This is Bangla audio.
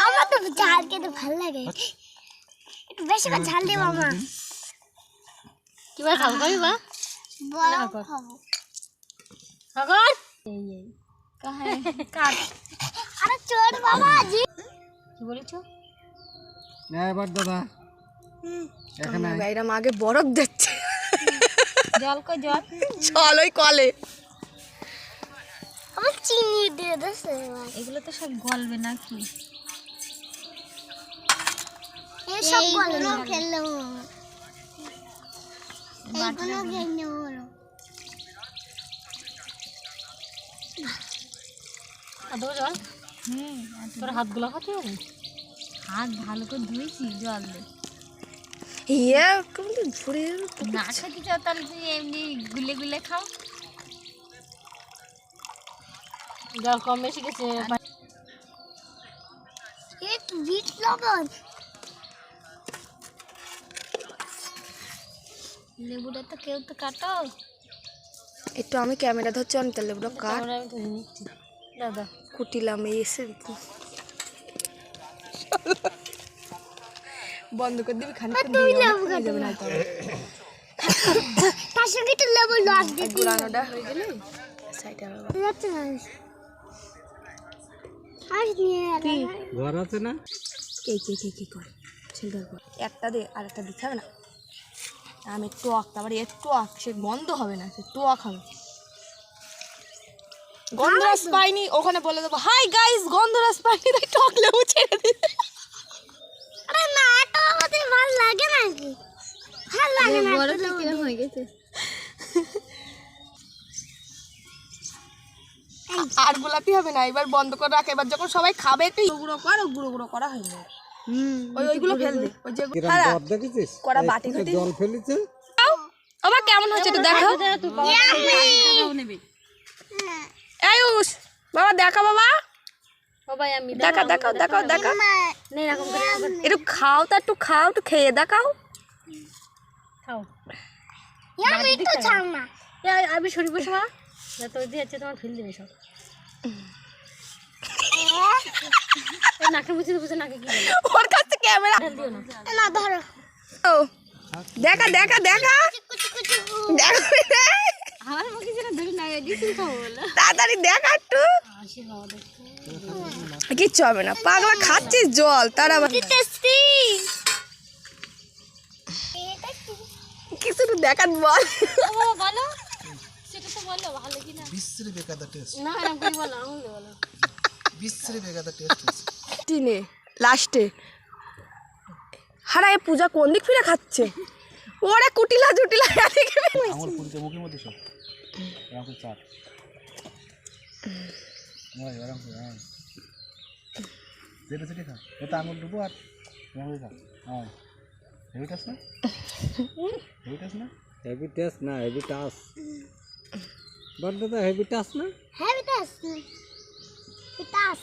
আমার তো ঝাল খেতে ভালো লাগে, একটু বেশি করে ঝাল দিও মামা। কিবা খাবো বা বড় খাবো আগর এই কাহে কাট। আরে চোর বাবা জি কি বলেছো? না এবার দাদা এখানে এরা আগে বরফ দিচ্ছে, জল কই জল? জল ওই কলে। আমার চিনি দিয়ে দিছে। এগুলো তো সব গলবে নাকি? এই সব বলো খেললো, এইগুলো খেলনো হলো। আদো জল। তোর হাতগুলো খাতে হবে, হাত ভালো করে ধুইছি জল দে। ইয়ে কেমন ঝরে না খেতে চাও তাহলে তুই এমনি গুলে গুলে খাও। জল কম বেশি গেছে। একটু বিট লবণ, লেবুটা তো কেউ তো কাটো। একটু আমি ক্যামেরা ধরছি, অনেক লেবুটা কাট আমরা আমি ধরে নিচ্ছি দাদা। কুটিলাম এই এসে বন্ধ করে দিবি, খানিকক্ষণ দিয়ে লেবু যাবে না তো। তার সঙ্গে একটু লেবু লস দিয়ে গুলানোটা হয়ে গেলে সাইডে যাচ্ছে না। আর নিয়ে কি ঘর আছে না? কি করে ছেলেটার পর একটা দে আর একটা দিতে হবে না। আমি টক, তারপরে এর টক, সে গন্ধ হবে না, সে টক হবে। গন্ধরাজ পাইনি, ওখানে বলে দেবো হাই গাইস গন্ধরাজ পাইনি, তাই টক লেবু ছেড়ে দিতে। আরে না, এটা আমাদের ভালো লাগে নাকি? ভালো লাগে না বড় থেকে হয়ে গেছে। আর গোলাপি হবে না, এবার বন্ধ করে রাখ। এবার যখন সবাই খাবে একটু গুঁড়ো কর, গুঁড়ো করা হয়ে যাবে। ওইগুলো ফেল দে, ওই যে বদ দেখেছিস? কড়া বাটি ঘটি জল ফেলেছে। আবার কেমন হচ্ছে একটু দেখাও। আয়ুষ বাবা দেখা, বাবা সবাই আমি দেখা দেখাও দেখাও দেখা, নে এরকম করে একটু খাও, তা একটু খাও, একটু খেয়ে দেখাও। খাও। আমি একটু ছাড় না। আমি সরি বসে মা যত দিয়ে আছে তোমার ফেল দিবে সব। নাকে বুঝে বুঝে নাকে কি বলে ওর কাছে ক্যামেরা ঢাল দিও না। না ধরো ও দেখা দেখা দেখা দেখা আমার মুখে যেন ধরে না দিছি খাও বলে তাড়াতাড়ি দেখা একটু। আসি খাওয়া দেখতে কিচ্ছু হবে না, পাগলা খাচ্ছিস জল তার আবার টেস্টি। কিছু একটু দেখাত বল। ও বাবা বলো সেটা তো বলো ভালো কি না। বিশ্রী বেকাদা টেস্ট, না এরকম করে বলো আঙুল দিয়ে বলো। বিশ্রী বেকাদা টেস্ট। টিনে লাস্টে হারায় পূজা কোন দিক ফিরে খাচ্ছে, ওরা কুটিলা জুটিলা এদিকে আমার পুরিতে মুখের মধ্যে সব এরকম চাপ ওই এরকম হ্যাঁ যেটা সেটা খা, ওটা আঙুল ডুবো আর এরকম খা। হ্যাঁ হেভি টেস্ট না, হেভি টেস্ট না, হেভি টেস্ট না, হেভি টাস বড় দাদা, হেভি টাস না, হ্যাঁ বিতাস বিতাস